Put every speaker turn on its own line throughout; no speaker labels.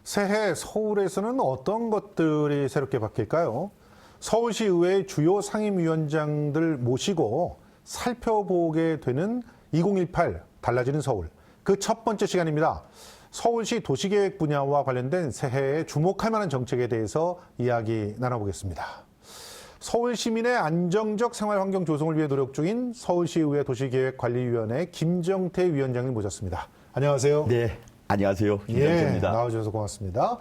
새해 서울에서는 어떤 것들이 새롭게 바뀔까요? 서울시의회 주요 상임위원장들 모시고 살펴보게 되는 2018 달라지는 서울. 그 첫 번째 시간입니다. 서울시 도시계획 분야와 관련된 새해에 주목할 만한 정책에 대해서 이야기 나눠보겠습니다. 서울 시민의 안정적 생활 환경 조성을 위해 노력 중인 서울시의회 도시계획관리위원회 김정태 위원장님 모셨습니다. 안녕하세요.
네, 안녕하세요. 김정태입니다.
나와주셔서 고맙습니다.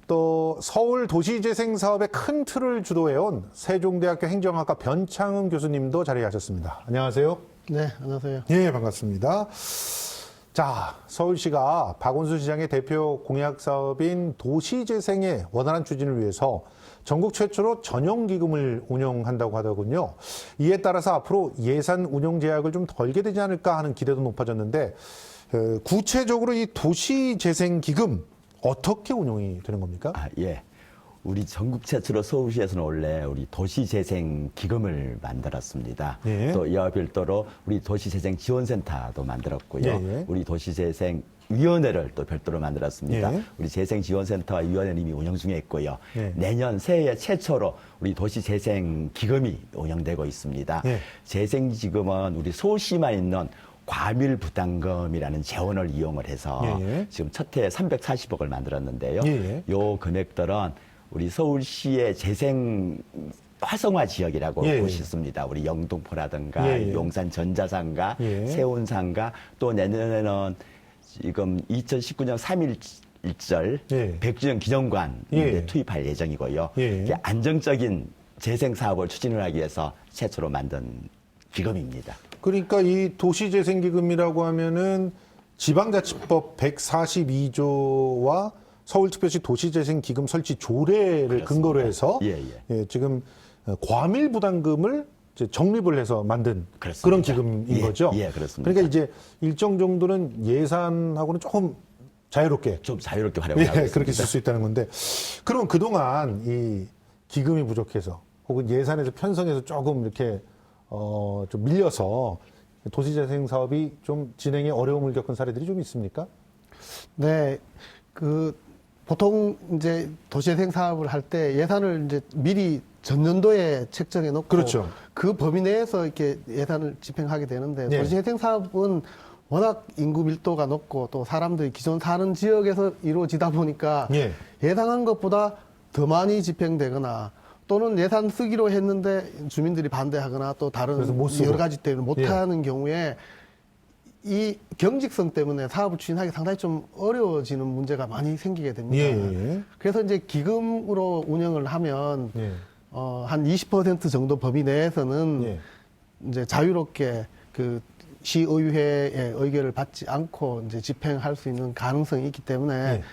또 서울 도시재생 사업의 큰 틀을 주도해온 세종대학교 행정학과 변창흠 교수님도 자리하셨습니다. 안녕하세요.
네, 안녕하세요.
예, 반갑습니다. 자, 서울시가 박원순 시장의 대표 공약 사업인 도시재생의 원활한 추진을 위해서 전국 최초로 전용기금을 운영한다고 하더군요. 이에 따라서 앞으로 예산 운용 제약을 좀 덜게 되지 않을까 하는 기대도 높아졌는데, 구체적으로 이 도시재생기금 어떻게 운용이 되는 겁니까?
예. 우리 전국 최초로 서울시에서는 원래 우리 도시재생기금을 만들었습니다.
예.
또 이와 별도로 우리 도시재생지원센터도 만들었고요.
예.
우리 도시재생위원회를 또 별도로 만들었습니다.
예.
우리 재생지원센터와 위원회는 이미 운영 중에 있고요.
예.
내년 새해 최초로 우리 도시재생기금이 운영되고 있습니다.
예.
재생지금은 우리 서울시만 있는 과밀부담금이라는 재원을 이용을 해서
예.
지금 첫 해에 340억을 만들었는데요.
예.
요 금액들은 우리 서울시의 재생 활성화 지역이라고
예.
볼 수 있습니다. 우리 영등포라든가
예.
용산 전자상가,
예.
세운상가, 또 내년에는 지금 2019년 3.1절
예.
100주년 기념관
예.
투입할 예정이고요.
예.
이게 안정적인 재생 사업을 추진을 하기 위해서 최초로 만든 기금입니다.
그러니까 이 도시재생기금이라고 하면은 지방자치법 142조와 서울특별시 도시재생기금 설치 조례를
그렇습니다.
근거로 해서
예.
지금 과밀부담금을 이제 적립을 해서 만든
그렇습니다.
그런 기금인
예,
거죠.
예, 그렇습니다.
그러니까 이제 일정 정도는 예산하고는 조금 자유롭게
좀 자유롭게 활용을 하고 있습니다.
그렇게 쓸 수 있다는 건데, 그럼 그동안 이 기금이 부족해서 혹은 예산에서 편성해서 조금 이렇게 좀 밀려서 도시재생 사업이 좀 진행에 어려움을 겪은 사례들이 좀 있습니까?
네, 보통 이제 도시재생 사업을 할 때 예산을 이제 미리 전년도에 책정해 놓고
그렇죠.
그 범위 내에서 이렇게 예산을 집행하게 되는데
네.
도시재생 사업은 워낙 인구 밀도가 높고 또 사람들이 기존 사는 지역에서 이루어지다 보니까
예.
예상한 것보다 더 많이 집행되거나 또는 예산 쓰기로 했는데 주민들이 반대하거나 또 다른
그래서 못 쓰고.
여러 가지 때문에 못하는 경우에 이 경직성 때문에 사업을 추진하기 상당히 좀 어려워지는 문제가 많이 생기게 됩니다.
예.
그래서 이제 기금으로 운영을 하면
예.
한 20% 정도 범위 내에서는
예.
이제 자유롭게 그 시의회의 의결을 받지 않고 이제 집행할 수 있는 가능성이 있기 때문에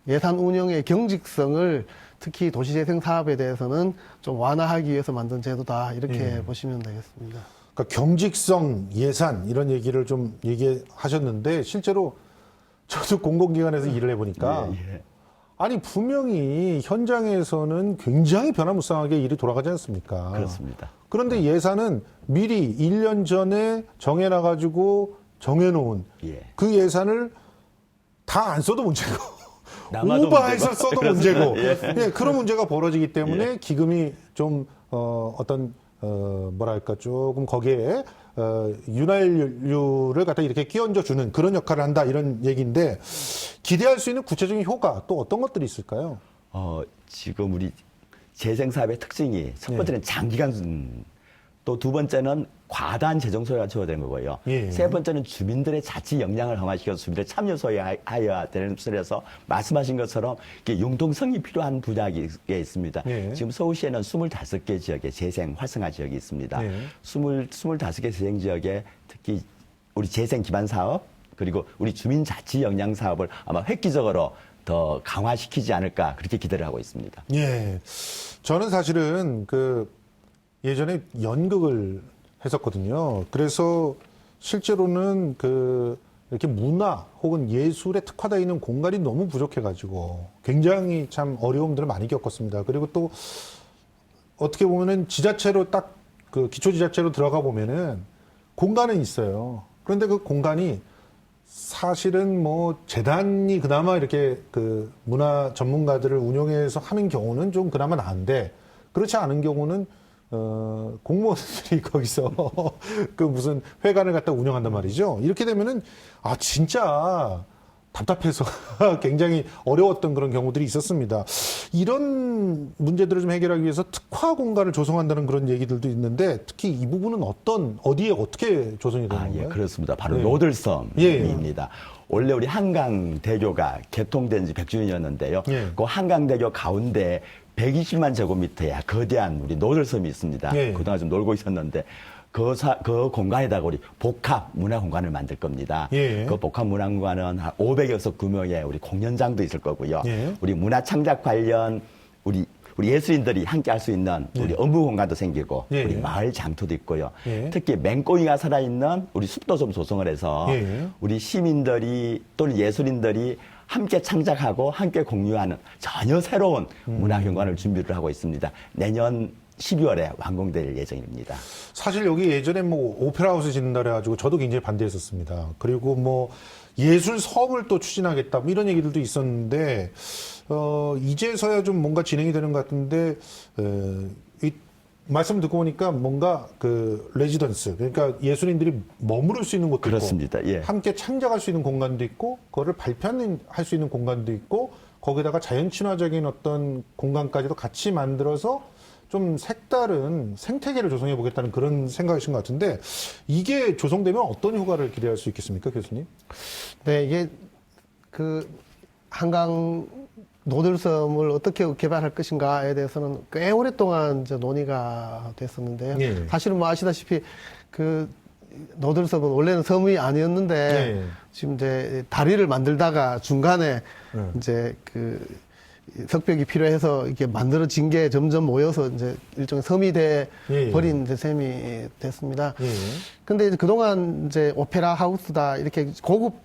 예산 운영의 경직성을 특히 도시재생 사업에 대해서는 좀 완화하기 위해서 만든 제도다 이렇게 보시면 되겠습니다.
그러니까 경직성, 예산 이런 얘기를 좀 얘기하셨는데, 실제로 저도 공공기관에서 일을 해보니까
예.
아니 분명히 현장에서는 굉장히 변화무쌍하게 일이 돌아가지 않습니까?
그렇습니다.
그런데 예산은 미리 1년 전에 정해놔가지고 정해놓은
예.
그 예산을 다 안 써도 문제고
남아도
오버해서
문제고.
써도
그렇습니다.
문제고
예.
그런 문제가 벌어지기 때문에 기금이 좀 뭐랄까 조금 거기에 윤활유를 갖다 이렇게 끼얹어 주는 그런 역할을 한다 이런 얘기인데, 기대할 수 있는 구체적인 효과 또 어떤 것들이 있을까요?
지금 우리 재생사업의 특징이 첫 번째는 장기간, 또 두 번째는 과다한 재정 소요가 줄어드는 거고요.
예.
세 번째는 주민들의 자치 역량을 강화시켜서 주민들의 참여 소요하여야 되는 것에서 말씀하신 것처럼 이게 융통성이 필요한 분야가 있습니다.
예.
지금 서울시에는 25개 지역에 재생 활성화 지역이 있습니다.
예.
25개 재생 지역에 특히 우리 재생 기반 사업 그리고 우리 주민 자치 역량 사업을 아마 획기적으로 더 강화시키지 않을까 그렇게 기대를 하고 있습니다.
예. 저는 사실은 예전에 연극을 했었거든요. 그래서 실제로는 이렇게 문화 혹은 예술에 특화되어 있는 공간이 너무 부족해가지고 굉장히 참 어려움들을 많이 겪었습니다. 그리고 또 어떻게 보면은 지자체로 딱 기초지자체로 들어가 보면은 공간은 있어요. 그런데 그 공간이 사실은 뭐 재단이 그나마 이렇게 그 문화 전문가들을 운영해서 하는 경우는 좀 그나마 나은데 그렇지 않은 경우는 공무원들이 거기서 그 무슨 회관을 갖다 운영한단 말이죠. 이렇게 되면은 아 진짜 답답해서 굉장히 어려웠던 그런 경우들이 있었습니다. 이런 문제들을 좀 해결하기 위해서 특화 공간을 조성한다는 그런 얘기들도 있는데 특히 이 부분은 어디에 어떻게 조성이 되는 건가요?
예, 그렇습니다. 바로
네.
노들섬입니다. 원래 우리 한강대교가 개통된 지 100주년이었는데요.
예.
그 한강대교 가운데 120만 제곱미터의 거대한 우리 노들섬이 있습니다.
예.
그동안 좀 놀고 있었는데 그 공간에다가 우리 복합 문화 공간을 만들 겁니다.
예.
그 복합 문화 공간은 한 500여 석 규모의 우리 공연장도 있을 거고요.
예.
우리 문화 창작 관련 우리 예술인들이 함께 할 수 있는 우리 업무 공간도 생기고
예.
우리 마을 장터도 있고요.
예.
특히 맹꽁이가 살아있는 우리 숲도 좀 조성을 해서
예.
우리 시민들이 또는 예술인들이 함께 창작하고 함께 공유하는 전혀 새로운 문화 경관을 준비를 하고 있습니다. 내년 12월에 완공될 예정입니다.
사실 여기 예전에 뭐 오페라 하우스 짓는다 그래가지고 저도 굉장히 반대했었습니다. 그리고 뭐 예술 섬을 또 추진하겠다 뭐 이런 얘기들도 있었는데 이제서야 좀 뭔가 진행이 되는 것 같은데 이 말씀 듣고 보니까 뭔가 그 레지던스 그러니까 예술인들이 머무를 수 있는 곳도
그렇습니다.
있고
예.
함께 창작할 수 있는 공간도 있고 그거를 발표할 수 있는 공간도 있고 거기다가 자연 친화적인 어떤 공간까지도 같이 만들어서 좀 색다른 생태계를 조성해 보겠다는 그런 생각이신 것 같은데 이게 조성되면 어떤 효과를 기대할 수 있겠습니까, 교수님?
네, 이게 그 한강 노들섬을 어떻게 개발할 것인가에 대해서는 꽤 오랫동안 이제 논의가 됐었는데요.
예.
사실은 뭐 아시다시피 그 노들섬은 원래는 섬이 아니었는데
예.
지금 이제 다리를 만들다가 중간에 이제 그 석벽이 필요해서 이렇게 만들어진 게 점점 모여서 이제 일종의 섬이 돼
예.
버린 이제 셈이 됐습니다.
예.
근데 이제 그동안 이제 오페라 하우스다 이렇게 고급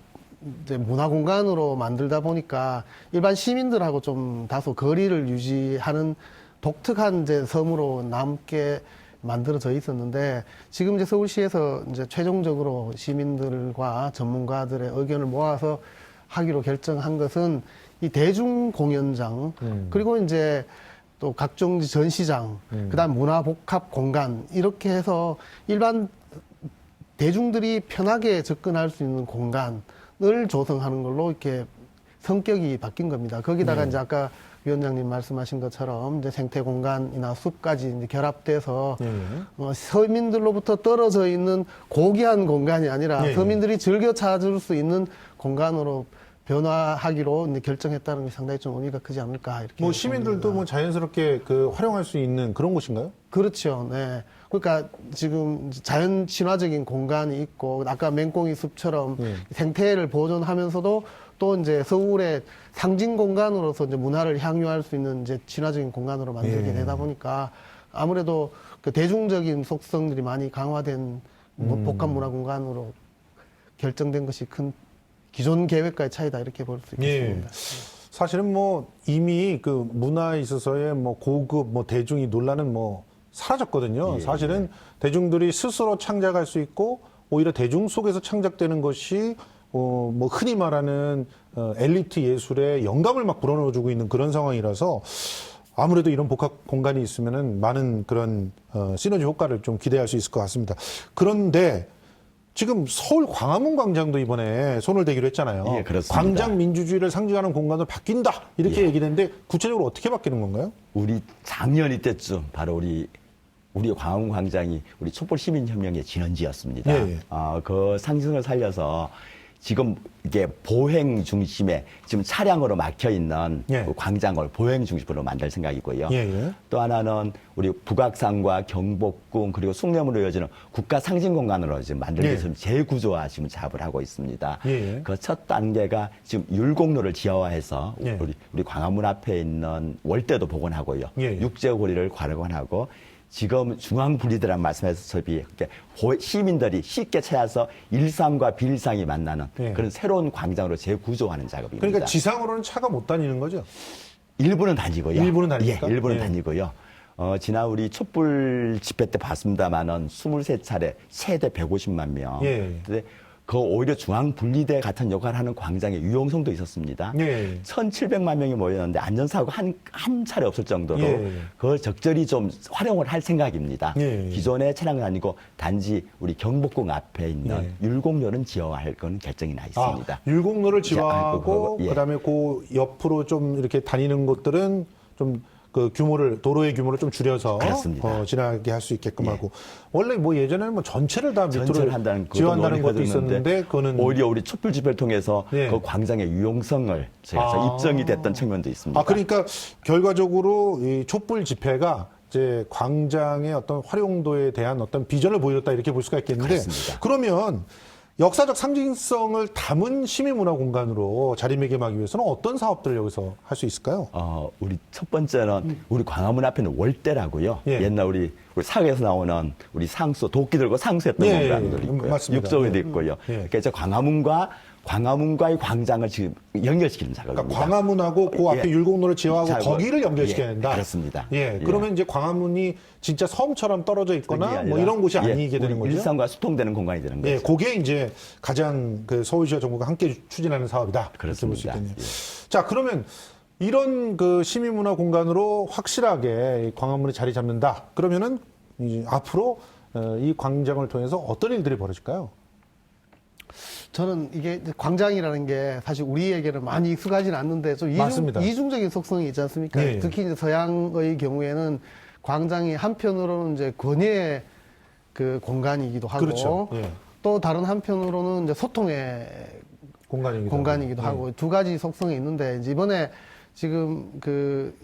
이제 문화 공간으로 만들다 보니까 일반 시민들하고 좀 다소 거리를 유지하는 독특한 이제 섬으로 남게 만들어져 있었는데 지금 이제 서울시에서 이제 최종적으로 시민들과 전문가들의 의견을 모아서 하기로 결정한 것은 이 대중 공연장 그리고 이제 또 각종 전시장 그다음 문화 복합 공간 이렇게 해서 일반 대중들이 편하게 접근할 수 있는 공간을 조성하는 걸로 이렇게 성격이 바뀐 겁니다. 거기다가 이제 아까 위원장님 말씀하신 것처럼 이제 생태 공간이나 숲까지 이제 결합돼서 서민들로부터 떨어져 있는 고귀한 공간이 아니라
예.
서민들이 즐겨 찾을 수 있는 공간으로 변화하기로 이제 결정했다는 게 상당히 좀 의미가 크지 않을까 이렇게.
뭐 시민들도 뭐 자연스럽게 그 활용할 수 있는 그런 곳인가요?
그렇죠. 네. 그러니까 지금 자연 친화적인 공간이 있고 아까 맹꽁이 숲처럼 생태를 보존하면서도 또 이제 서울의 상징 공간으로서 이제 문화를 향유할 수 있는 이제 친화적인 공간으로 만들게
예.
되다 보니까 아무래도 그 대중적인 속성들이 많이 강화된 복합 문화 공간으로 결정된 것이 큰 기존 계획과의 차이다 이렇게 볼 수 있겠습니다.
예. 사실은 뭐 이미 그 문화에 있어서의 뭐 고급 뭐 대중이 논란은 뭐 사라졌거든요.
예.
사실은 대중들이 스스로 창작할 수 있고 오히려 대중 속에서 창작되는 것이 뭐 흔히 말하는 엘리트 예술의 영감을 막 불어넣어주고 있는 그런 상황이라서 아무래도 이런 복합 공간이 있으면은 많은 그런 시너지 효과를 좀 기대할 수 있을 것 같습니다. 그런데 지금 서울 광화문 광장도 이번에 손을 대기로 했잖아요.
예, 그렇습니다.
광장 민주주의를 상징하는 공간으로 바뀐다 이렇게
예.
얘기했는데 구체적으로 어떻게 바뀌는 건가요?
우리 작년 이때쯤 바로 우리 광화문 광장이 우리 촛불 시민혁명의 진원지였습니다.
예, 예.
그 상징을 살려서 지금 이게 보행 중심에 지금 차량으로 막혀 있는
예.
그 광장을 보행 중심으로 만들 생각이고요.
예, 예.
또 하나는 우리 북악산과 경복궁 그리고 숭례문으로 이어지는 국가 상징 공간으로 지금 만들기 위해서
예.
재구조화 지금 작업을 하고 있습니다.
예, 예.
그 첫 단계가 지금 율곡로를 지하화해서
예.
우리 광화문 앞에 있는 월대도 복원하고요.
예, 예.
육제고리를 관건하고 지금 중앙분리대란 말씀하셨다시피 시민들이 쉽게 찾아서 일상과 비일상이 만나는
예.
그런 새로운 광장으로 재구조하는 작업입니다.
그러니까 지상으로는 차가 못 다니는 거죠?
일부는 다니고요.
일부는 다닙니까?
예, 일부는
예.
다니고요. 지난 우리 촛불 집회 때 봤습니다만은 23차례 최대 150만 명.
예.
근데 그 오히려 중앙 분리대 같은 역할을 하는 광장의 유용성도 있었습니다.
예.
1,700만 명이 모였는데 안전사고 한 차례 없을 정도로
예.
그걸 적절히 좀 활용을 할 생각입니다.
예.
기존의 차량은 아니고 단지 우리 경복궁 앞에 있는
예.
율곡로는 지어할 건 결정이 나 있습니다.
율곡로를
이제
지화하고
예.
그다음에 그 옆으로 좀 이렇게 다니는 곳들은 좀 그 도로의 규모를 좀 줄여서
그렇습니다.
지나게 할 수 있게끔
예.
하고 원래 뭐 예전에는 뭐 전체를 다 밑으로
전체를 한다는 것도
지화한다는 것도
논의가
있었는데
됐는데
그거는
오히려 우리 촛불 집회를 통해서
예.
그 광장의 유용성을 저희가 입증이 됐던 측면도 있습니다.
그러니까 결과적으로 이 촛불 집회가 이제 광장의 어떤 활용도에 대한 어떤 비전을 보여줬다 이렇게 볼 수가 있겠는데
그렇습니다.
그러면 역사적 상징성을 담은 시민문화 공간으로 자리매김하기 위해서는 어떤 사업들을 여기서 할 수 있을까요?
우리 첫 번째는 우리 광화문 앞에는 월대라고요.
예.
옛날 우리 사회에서 나오는 우리 상수, 도끼 들고 상수했던
예,
공간들이 있고요.
맞습니다.
육조에도
예.
있고요.
예.
그래서 광화문과의 광장을 지금 연결시키는 작업입니다.
그러니까 광화문하고 그 앞에
예.
율곡로를 지화하고
작업.
거기를 연결시켜야
예,
된다.
그렇습니다.
예,
예.
그러면 이제 광화문이 진짜 섬처럼 떨어져 있거나 뭐 이런 곳이 아니게 되는
우리
거죠.
일상과 소통되는 공간이 되는
예,
거죠.
그게 이제 가장 그 서울시와 정부가 함께 추진하는 사업이다. 이렇게 볼 수
그렇습니다.
있겠네요.
예.
자, 그러면 이런 그 시민문화 공간으로 확실하게 이 광화문이 자리 잡는다. 그러면은 이제 앞으로 이 광장을 통해서 어떤 일들이 벌어질까요?
저는 이게 이제 광장이라는 게 사실 우리에게는 많이 익숙하지는 않는데 좀
맞습니다.
이중적인 속성이 있지 않습니까?
예.
특히 이제 서양의 경우에는 광장이 한편으로는 이제 권위의 그 공간이기도 하고
그렇죠. 예.
또 다른 한편으로는 이제 소통의 공간이기도 하고 두 가지 속성이 있는데 이제 이번에 지금 그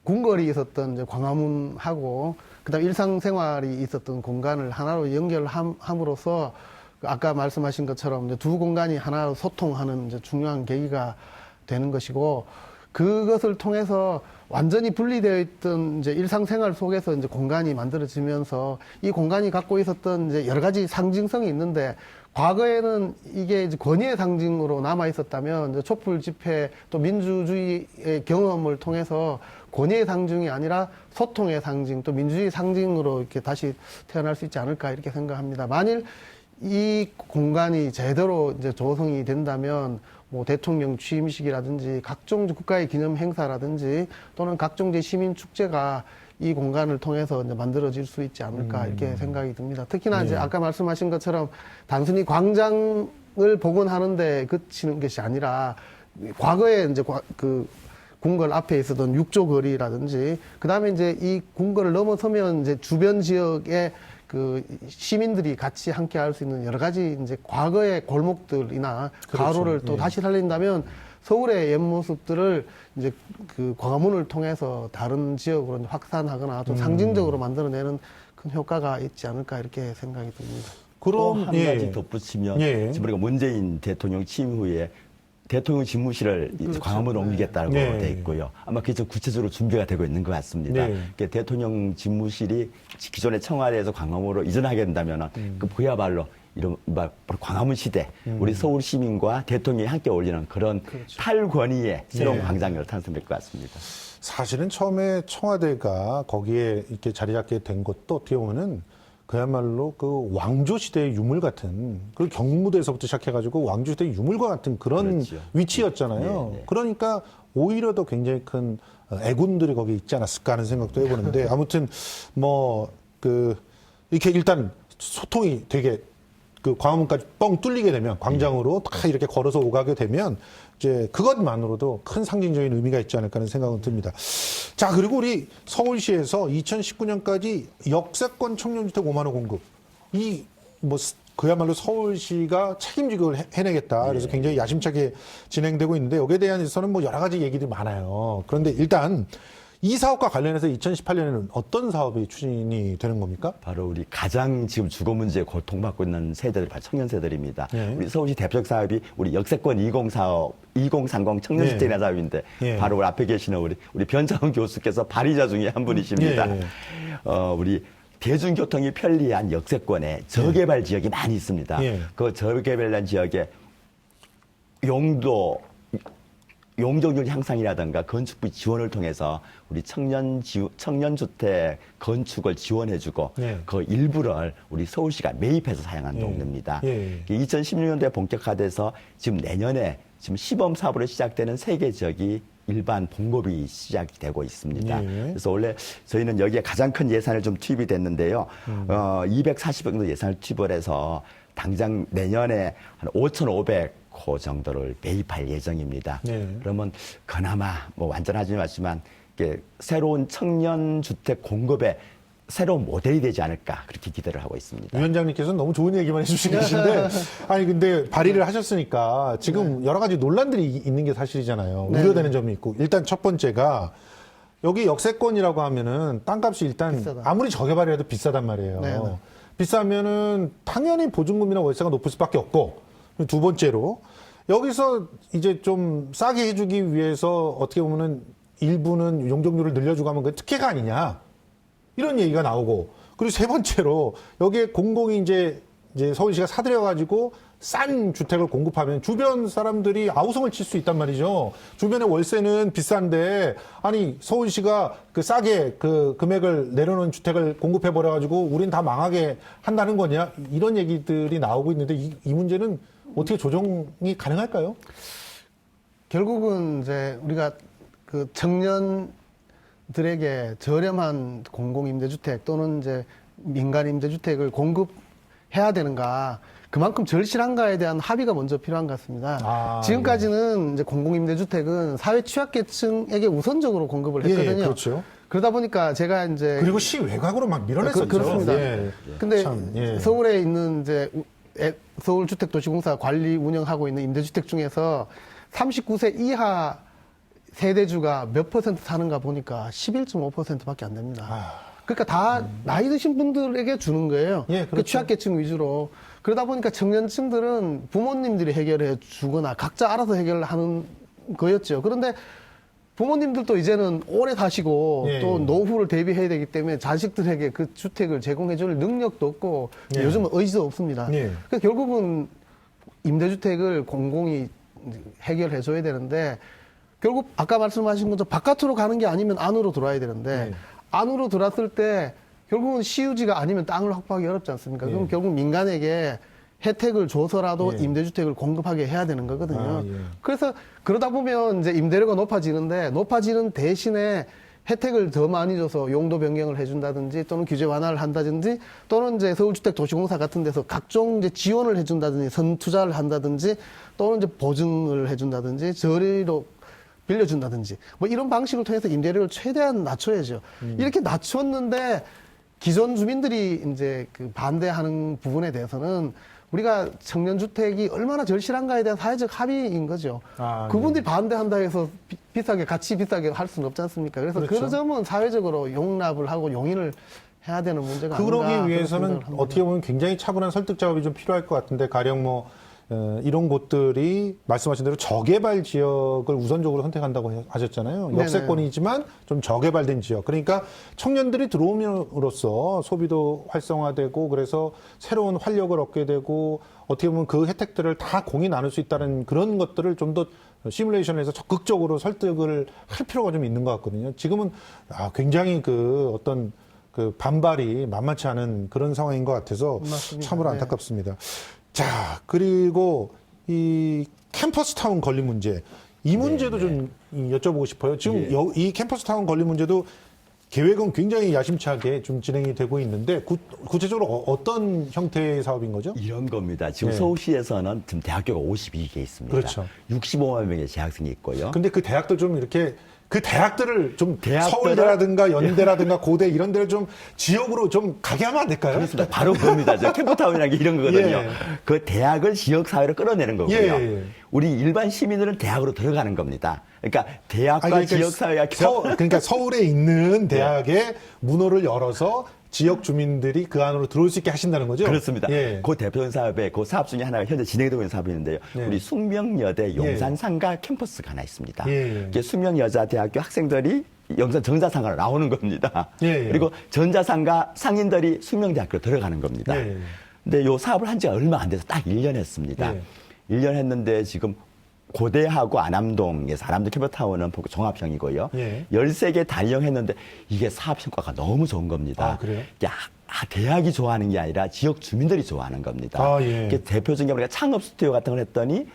궁궐이 있었던 이제 광화문하고 그다음 일상생활이 있었던 공간을 하나로 연결함으로써 아까 말씀하신 것처럼 이제 두 공간이 하나로 소통하는 이제 중요한 계기가 되는 것이고 그것을 통해서 완전히 분리되어 있던 이제 일상생활 속에서 이제 공간이 만들어지면서 이 공간이 갖고 있었던 이제 여러 가지 상징성이 있는데 과거에는 이게 이제 권위의 상징으로 남아 있었다면 이제 촛불 집회 또 민주주의의 경험을 통해서 권위의 상징이 아니라 소통의 상징 또 민주주의 상징으로 이렇게 다시 태어날 수 있지 않을까 이렇게 생각합니다. 만일 이 공간이 제대로 이제 조성이 된다면 뭐 대통령 취임식이라든지 각종 국가의 기념 행사라든지 또는 각종 시민 축제가 이 공간을 통해서 이제 만들어질 수 있지 않을까 이렇게 생각이 듭니다. 특히나 이제 아까 말씀하신 것처럼 단순히 광장을 복원하는데 그치는 것이 아니라 과거에 이제 그 궁궐 앞에 있었던 육조 거리라든지 그다음에 이제 이 궁궐을 넘어서면 이제 주변 지역에 그 시민들이 같이 함께 할 수 있는 여러 가지 이제 과거의 골목들이나
그렇죠.
가로를 또
예.
다시 살린다면 서울의 옛 모습들을 이제 그 광화문을 통해서 다른 지역으로 확산하거나 좀 상징적으로 만들어내는 큰 효과가 있지 않을까 이렇게 생각이 듭니다.
또 한
예.
가지 덧붙이면
예.
지금 우리가 문재인 대통령 취임 후에 대통령 집무실을
그렇죠.
광화문으로 옮기겠다고
네.
돼 있고요. 아마 그게 좀 구체적으로 준비가 되고 있는 것 같습니다.
네.
그러니까 대통령 집무실이 기존의 청와대에서 광화문으로 이전하게 된다면 그야말로 이런 광화문 시대 우리 서울 시민과 대통령이 함께 어울리는 그런 탈권위의 새로운
예.
광장을 탄생될 것 같습니다.
사실은 처음에 청와대가 거기에 이렇게 자리 잡게 된 것도 어떻게 보면은 그야말로 그 왕조 시대의 유물 같은 그 경무대에서부터 시작해가지고 왕조 시대의 유물과 같은 그런
그렇죠.
위치였잖아요.
네, 네.
그러니까 오히려 더 굉장히 큰 애군들이 거기 있지 않았을까 하는 생각도 해보는데 아무튼 뭐 그 이렇게 일단 소통이 되게 그 광화문까지 뻥 뚫리게 되면 광장으로 다 이렇게 걸어서 오가게 되면 이제 그것만으로도 큰 상징적인 의미가 있지 않을까 하는 생각은 듭니다. 자, 그리고 우리 서울시에서 2019년까지 역세권 청년주택 5만 호 공급. 이 뭐 그야말로 서울시가 책임지고 해내겠다. 그래서 굉장히 야심차게 진행되고 있는데 여기에 대해서는 뭐 여러 가지 얘기들이 많아요. 그런데 일단 이 사업과 관련해서 2018년에는 어떤 사업이 추진이 되는 겁니까?
바로 우리 가장 지금 주거 문제에 고통받고 있는 세대들, 바로 청년 세대들입니다.
예.
우리 서울시 대표적 사업이 우리 역세권 2030 청년주택
예.
사업인데
예.
바로 우리 앞에 계시는 우리 변창훈 교수께서 발의자 중에 한 분이십니다.
예.
우리 대중교통이 편리한 역세권에 저개발 지역이 많이 있습니다.
예.
그 저개발한 지역에 용도 용적률 향상이라든가 건축비 지원을 통해서 우리 청년주택 건축을 지원해주고
네.
그 일부를 우리 서울시가 매입해서 사용한
예.
동네입니다.
예.
2016년도에 본격화돼서 지금 내년에 지금 시범 사업으로 시작되는 세 개 지역이 일반 봉급이 시작이 되고 있습니다.
예.
그래서 원래 저희는 여기에 가장 큰 예산을 좀 투입이 됐는데요. 240억 정도 예산을 투입을 해서 당장 내년에 한 5,500호 정도를 매입할 예정입니다.
네.
그러면 그나마 뭐 완전하지는 않지만 이게 새로운 청년 주택 공급의 새로운 모델이 되지 않을까 그렇게 기대를 하고 있습니다.
위원장님께서는 너무 좋은 얘기만 해주시고 계신데, 아니 근데 발의를 하셨으니까 지금 여러 가지 논란들이 있는 게 사실이잖아요.
네.
우려되는 점이 있고, 일단 첫 번째가 여기 역세권이라고 하면은 땅값이 일단
비싸다.
아무리 저개발이라도 비싸단 말이에요.
네, 네.
비싸면은 당연히 보증금이나 월세가 높을 수밖에 없고, 두 번째로 여기서 이제 좀 싸게 해주기 위해서 어떻게 보면은 일부는 용적률을 늘려주고 하면 그 특혜가 아니냐. 이런 얘기가 나오고, 그리고 세 번째로 여기에 공공이 이제 서울시가 사들여가지고 싼 주택을 공급하면 주변 사람들이 아우성을 칠 수 있단 말이죠. 주변의 월세는 비싼데, 아니 서울시가 그 싸게 그 금액을 내려놓은 주택을 공급해버려가지고 우린 다 망하게 한다는 거냐, 이런 얘기들이 나오고 있는데 이 문제는 어떻게 조정이 가능할까요?
결국은 이제 우리가 그 청년들에게 저렴한 공공임대주택 또는 이제 민간임대주택을 공급해야 되는가, 그만큼 절실한가에 대한 합의가 먼저 필요한 것 같습니다.
아,
지금까지는 이제 공공임대주택은 사회 취약계층에게 우선적으로 공급을
예,
했거든요.
그렇죠.
그러다 보니까 제가 이제
그리고 시 외곽으로 막 밀어냈었죠.
그렇습니다.
예.
근데
참, 예.
서울에 있는 이제 서울주택도시공사 관리 운영하고 있는 임대주택 중에서 39세 이하 세대주가 몇 퍼센트 사는가 보니까 11.5%밖에 안 됩니다. 그러니까 다 나이 드신 분들에게 주는 거예요.
예,
그
그렇죠.
취약계층 위주로. 그러다 보니까 청년층들은 부모님들이 해결해 주거나 각자 알아서 해결하는 거였죠. 그런데 부모님들도 이제는 오래 사시고
예,
또
예.
노후를 대비해야 되기 때문에 자식들에게 그 주택을 제공해 줄 능력도 없고
예.
요즘은 의지도 없습니다.
예.
그러니까 결국은 임대주택을 공공이 해결해 줘야 되는데, 결국 아까 말씀하신 것처럼 바깥으로 가는 게 아니면 안으로 들어와야 되는데,
예.
안으로 들어왔을 때 결국은 시유지가 아니면 땅을 확보하기 어렵지 않습니까? 그럼
예.
결국 민간에게 혜택을 줘서라도
예.
임대주택을 공급하게 해야 되는 거거든요.
아, 예.
그래서 그러다 보면 이제 임대료가 높아지는데, 높아지는 대신에 혜택을 더 많이 줘서 용도 변경을 해준다든지 또는 규제 완화를 한다든지 또는 이제 서울주택도시공사 같은 데서 각종 이제 지원을 해준다든지 선투자를 한다든지 또는 이제 보증을 해준다든지 저리로 빌려준다든지 뭐 이런 방식을 통해서 임대료를 최대한 낮춰야죠. 이렇게 낮췄는데 기존 주민들이 이제 그 반대하는 부분에 대해서는 우리가 청년주택이 얼마나 절실한가에 대한 사회적 합의인 거죠.
아,
그분들이 반대한다 해서 비싸게, 같이 비싸게 할 수는 없지 않습니까? 그래서
그렇죠.
그 점은 사회적으로 용납을 하고 용인을 해야 되는 문제가 아닌가.
그러기
그런
위해서는
생각을 합니다.
어떻게 보면 굉장히 차분한 설득 작업이 좀 필요할 것 같은데, 가령 뭐 이런 곳들이 말씀하신 대로 저개발 지역을 우선적으로 선택한다고 하셨잖아요.
네네.
역세권이지만 좀 저개발된 지역. 그러니까 청년들이 들어옴으로써 소비도 활성화되고, 그래서 새로운 활력을 얻게 되고, 어떻게 보면 그 혜택들을 다 공이 나눌 수 있다는 그런 것들을 좀 더 시뮬레이션에서 적극적으로 설득을 할 필요가 좀 있는 것 같거든요. 지금은 굉장히 그 어떤 그 반발이 만만치 않은 그런 상황인 것 같아서
맞습니다.
참으로
네.
안타깝습니다. 자, 그리고 이 캠퍼스 타운 건립 문제, 이 문제도 좀 여쭤보고 싶어요. 지금 이 캠퍼스 타운 건립 문제도 계획은 굉장히 야심차게 좀 진행이 되고 있는데, 구체적으로 어떤 형태의 사업인 거죠?
이런 겁니다. 지금
네.
서울시에서는 지금 대학교가 52개 있습니다.
그렇죠.
65만 명의 재학생이 있고요.
근데 그 대학들 좀 이렇게 그 대학들을 좀
대학들을-
서울대라든가 연대라든가 고대 이런 데를 좀 지역으로 좀 가게 하면 안 될까요?
그렇습니다. 바로 그겁니다. 저 캠프타운이라는 게 이런 거거든요.
예.
그 대학을 지역사회로 끌어내는 거고요.
예.
우리 일반 시민들은 대학으로 들어가는 겁니다. 그러니까 대학과
아니, 그러니까
지역사회가
그러니까 서울에 있는 대학에 문호를 열어서 지역 주민들이 그 안으로 들어올 수 있게 하신다는 거죠?
그렇습니다.
예.
그 대표적인 사업에 그 사업 중에 하나가 현재 진행되고 있는 사업이 있는데요.
예.
우리 숙명여대 용산상가 캠퍼스가 하나 있습니다.
예.
이게 숙명여자대학교 학생들이 용산 정자상가로 나오는 겁니다.
예.
그리고 전자상가 상인들이 숙명대학교로 들어가는 겁니다.
예.
근데 요 사업을 한 지가 얼마 안 돼서 딱 1년 했습니다.
예.
1년 했는데 지금 고대하고 안암동에서 안암동 캠퍼타운은 종합형이고요.
예.
13개 단위형했는데 이게 사업 성과가 너무 좋은 겁니다.
아, 그래요?
대학이 좋아하는 게 아니라 지역 주민들이 좋아하는 겁니다.
아, 예.
이게 대표적인 게 우리가 창업 스튜디오 같은 걸 했더니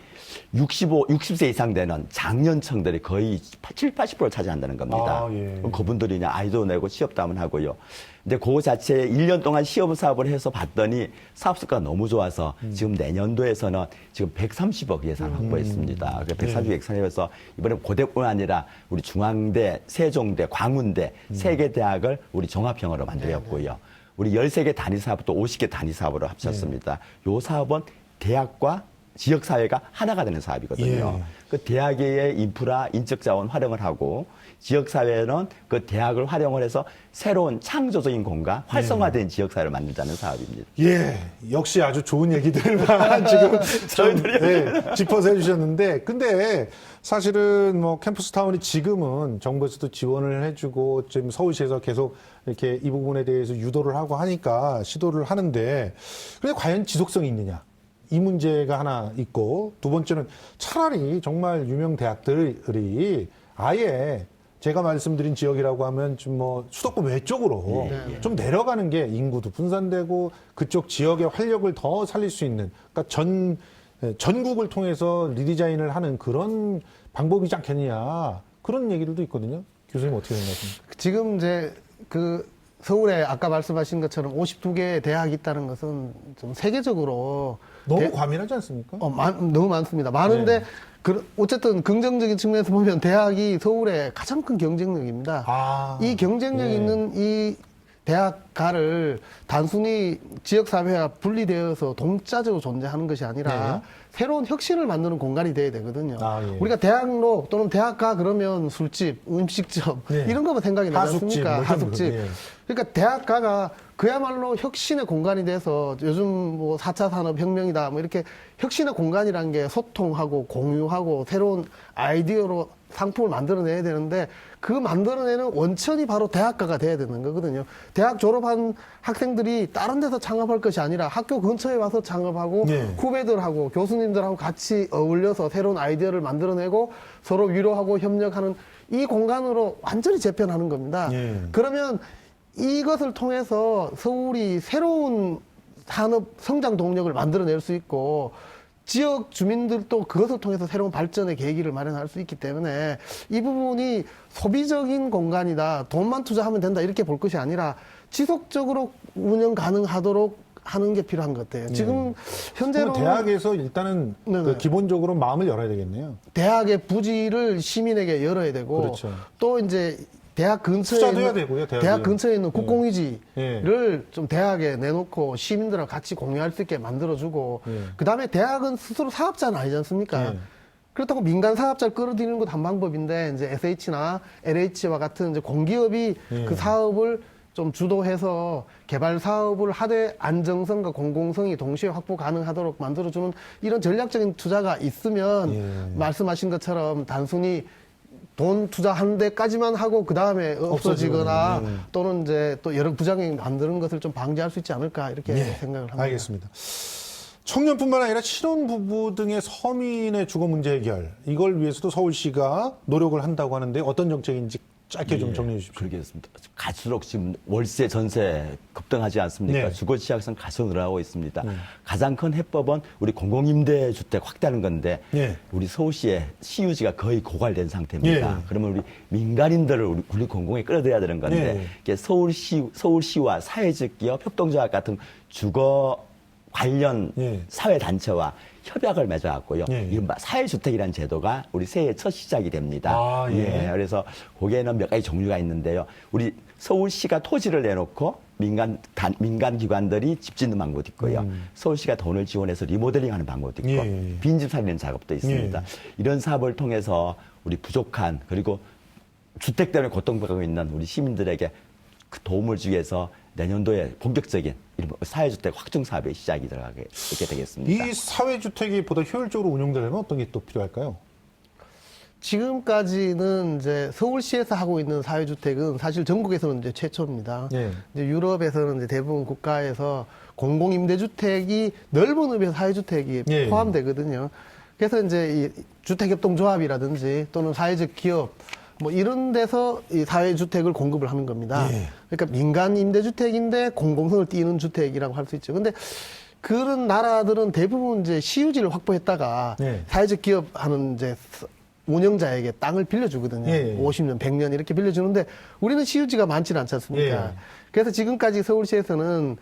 60세 이상 되는 장년층들이 거의 80%를 차지한다는 겁니다.
아, 예.
그럼 그분들이 그냥 아이도 내고 취업도 하면 하고요. 근데 그거 자체에 1년 동안 시험 사업을 해서 봤더니 사업 성과가 너무 좋아서 지금 내년도에서는 지금 130억 예산 확보했습니다. 130억 예산에서 이번에 고대뿐 아니라 우리 중앙대, 세종대, 광운대 세 개 대학을 우리 종합형으로 만들었고요. 우리 13개 단위 사업도 50개 단위 사업으로 합쳤습니다. 요 사업은 대학과 지역사회가 하나가 되는 사업이거든요.
예.
그 대학의 인프라, 인적 자원 활용을 하고 지역사회는 그 대학을 활용을 해서 새로운 창조적인 공간, 활성화된 지역사회를 만들자는 사업입니다.
예, 역시 아주 좋은 얘기들만 지금 저희들이 짚어서 해주셨는데, 근데 사실은 뭐 캠퍼스타운이 지금은 정부에서도 지원을 해주고 지금 서울시에서 계속 이렇게 이 부분에 대해서 유도를 하고 하니까 시도를 하는데, 근데 과연 지속성이 있느냐? 이 문제가 하나 있고, 두 번째는 차라리 정말 유명 대학들이 아예 제가 말씀드린 지역이라고 하면 좀 뭐 수도권 외쪽으로 좀 내려가는 게 인구도 분산되고 그쪽 지역의 활력을 더 살릴 수 있는, 그러니까 전국을 통해서 리디자인을 하는 그런 방법이지 않겠느냐, 그런 얘기들도 있거든요. 교수님 어떻게 생각하십니까?
지금 이제 그 서울에 아까 말씀하신 것처럼 52개 대학이 있다는 것은 좀 세계적으로
너무 과민하지 않습니까?
너무 많습니다. 많은데 어쨌든 긍정적인 측면에서 보면 대학이 서울의 가장 큰 경쟁력입니다. 이 경쟁력 있는 이 대학가를 단순히 지역사회와 분리되어서 동자적으로 존재하는 것이 아니라 새로운 혁신을 만드는 공간이 돼야 되거든요. 우리가 대학로 또는 대학가 그러면 술집, 음식점 이런 거만 생각이 나지 않습니까? 하숙집. 그러니까 대학가가 그야말로 혁신의 공간이 돼서 요즘 뭐 4차 산업혁명이다 뭐 이렇게 혁신의 공간이라는 게 소통하고 공유하고 새로운 아이디어로 상품을 만들어내야 되는데 그 만들어내는 원천이 바로 대학가가 돼야 되는 거거든요. 대학 졸업한 학생들이 다른 데서 창업할 것이 아니라 학교 근처에 와서 창업하고 후배들하고 교수님들하고 같이 어울려서 새로운 아이디어를 만들어내고 서로 위로하고 협력하는 이 공간으로 완전히 재편하는 겁니다. 그러면 이것을 통해서 서울이 새로운 산업 성장 동력을 만들어낼 수 있고 지역 주민들도 그것을 통해서 새로운 발전의 계기를 마련할 수 있기 때문에 이 부분이 소비적인 공간이다, 돈만 투자하면 된다 이렇게 볼 것이 아니라 지속적으로 운영 가능하도록 하는 게 필요한 것 같아요. 지금 현재로
대학에서 일단은 그 기본적으로 마음을 열어야 되겠네요.
대학의 부지를 시민에게 열어야 되고
그렇죠.
또 이제 대학 근처에
투자도 해야
있는,
되고요,
대학 근처에 있는 국공유지를
예.
좀 대학에 내놓고 시민들하고 같이 공유할 수 있게 만들어주고 그다음에 대학은 스스로 사업자는 아니지 않습니까? 그렇다고 민간 사업자를 끌어들이는 것도 한 방법인데 이제 SH나 LH와 같은 이제 공기업이 그 사업을 좀 주도해서 개발 사업을 하되 안정성과 공공성이 동시에 확보 가능하도록 만들어주는 이런 전략적인 투자가 있으면 말씀하신 것처럼 단순히 돈 투자하는 데까지만 하고 그 다음에 없어지거나 또는 이제 또 여러 부작용이 만드는 것을 좀 방지할 수 있지 않을까 이렇게 생각을 합니다.
알겠습니다. 청년뿐만 아니라 신혼부부 등의 서민의 주거 문제 해결, 이걸 위해서도 서울시가 노력을 한다고 하는데 어떤 정책인지 짧게 좀 정리해 주십시오.
그러겠습니다. 갈수록 지금 월세, 전세 급등하지 않습니까? 주거 시장성 가속 늘어나고 있습니다. 가장 큰 해법은 우리 공공임대주택 확대하는 건데 우리 서울시의 시유지가 거의 고갈된 상태입니다. 그러면 우리 민간인들을 우리 공공에 끌어들여야 되는 건데 이게 서울시와 사회적 기업, 협동조합 같은 주거 관련 사회단체와 협약을 맺어갖고요. 이른바 사회주택이라는 제도가 우리 새해 첫 시작이 됩니다. 그래서 거기에는 몇 가지 종류가 있는데요. 우리 서울시가 토지를 내놓고 민간 기관들이 집 짓는 방법도 있고요. 서울시가 돈을 지원해서 리모델링하는 방법도 있고 빈집 살리는 작업도 있습니다. 이런 사업을 통해서 우리 부족한 그리고 주택 때문에 고통받고 있는 우리 시민들에게 그 도움을 주기 위해서 내년도에 본격적인 사회주택 확충 사업의 시작이 들어가게 되겠습니다.
이 사회주택이 보다 효율적으로 운영되려면 어떤 게 또 필요할까요?
지금까지는 이제 서울시에서 하고 있는 사회주택은 사실 전국에서는 이제 최초입니다. 이제 유럽에서는 이제 대부분 국가에서 공공임대주택이 넓은 의미에서 사회주택이 포함되거든요. 그래서 이제 이 주택협동조합이라든지 또는 사회적 기업 뭐 이런 데서 이 사회주택을 공급을 하는 겁니다.
예.
그러니까 민간 임대주택인데 공공성을 띠는 주택이라고 할 수 있죠. 근데 그런 나라들은 대부분 이제 시유지를 확보했다가
예.
사회적 기업 하는 이제 운영자에게 땅을 빌려주거든요.
예.
50년, 100년 이렇게 빌려주는데 우리는 시유지가 많지는 않지 않습니까?
예.
그래서 지금까지 서울시에서는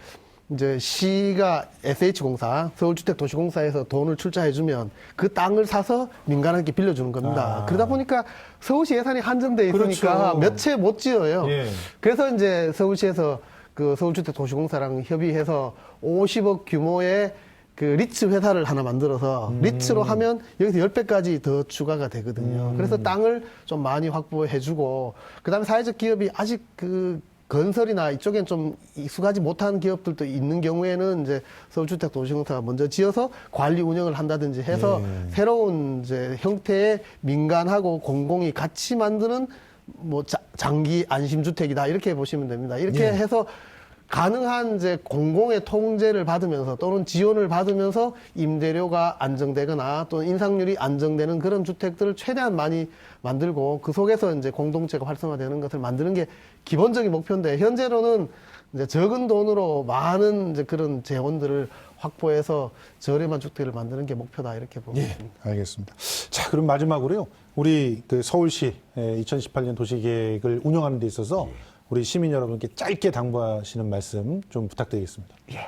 이제 시가 SH공사, 서울주택도시공사에서 돈을 출자해주면 그 땅을 사서 민간한테 빌려주는 겁니다.
아.
그러다 보니까 서울시 예산이 한정돼 있으니까
그렇죠.
몇 채 못 지어요.
예.
그래서 이제 서울시에서 그 서울주택도시공사랑 협의해서 50억 규모의 그 리츠 회사를 하나 만들어서 리츠로 하면 여기서 10배까지 더 추가가 되거든요. 그래서 땅을 좀 많이 확보해주고 그다음에 사회적 기업이 아직 그 건설이나 이쪽엔 좀 익숙하지 못한 기업들도 있는 경우에는 이제 서울주택도시공사가 먼저 지어서 관리 운영을 한다든지 해서
예.
새로운 이제 형태의 민간하고 공공이 같이 만드는 뭐 장기 안심주택이다 이렇게 보시면 됩니다. 이렇게
예.
해서 가능한 이제 공공의 통제를 받으면서 또는 지원을 받으면서 임대료가 안정되거나 또는 인상률이 안정되는 그런 주택들을 최대한 많이 만들고 그 속에서 이제 공동체가 활성화되는 것을 만드는 게 기본적인 목표인데 현재로는 이제 적은 돈으로 많은 이제 그런 재원들을 확보해서 저렴한 주택을 만드는 게 목표다 이렇게 보고
예,
있습니다.
알겠습니다. 자, 그럼 마지막으로요. 우리 그 서울시 2018년 도시계획을 운영하는 데 있어서 우리 시민 여러분께 짧게 당부하시는 말씀 좀 부탁드리겠습니다.
예.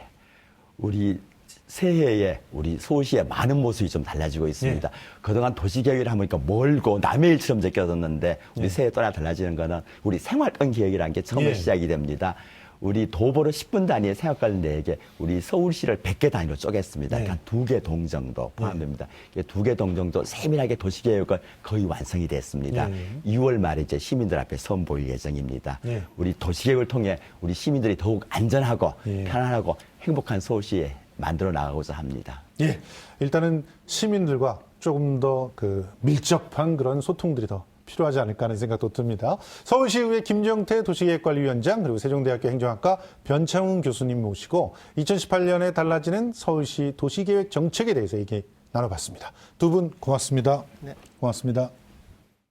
우리 새해에 우리 서울시의 많은 모습이 좀 달라지고 있습니다. 그동안 도시계획을 하니까 멀고 남의 일처럼 느껴졌는데 우리 새해 떠나 달라지는 거는 우리 생활권 계획이라는 게 처음에
예.
시작이 됩니다. 우리 도보로 10분 단위의 생활권 4개, 우리 서울시를 100개 단위로 쪼갰습니다. 그러니까 2개 동 정도 포함됩니다. 2개 동 정도 세밀하게 도시계획을 거의 완성이 됐습니다. 2월 말에 이제 시민들 앞에 선보일 예정입니다.
예.
우리 도시계획을 통해 우리 시민들이 더욱 안전하고
예.
편안하고 행복한 서울시에 만들어 나가고자 합니다.
예, 일단은 시민들과 조금 더 그 밀접한 그런 소통들이 더 필요하지 않을까 하는 생각도 듭니다. 서울시의회 김정태 도시계획관리위원장 그리고 세종대학교 행정학과 변창훈 교수님 모시고 2018년에 달라지는 서울시 도시계획 정책에 대해서 얘기 나눠봤습니다. 두 분 고맙습니다.
네.
고맙습니다.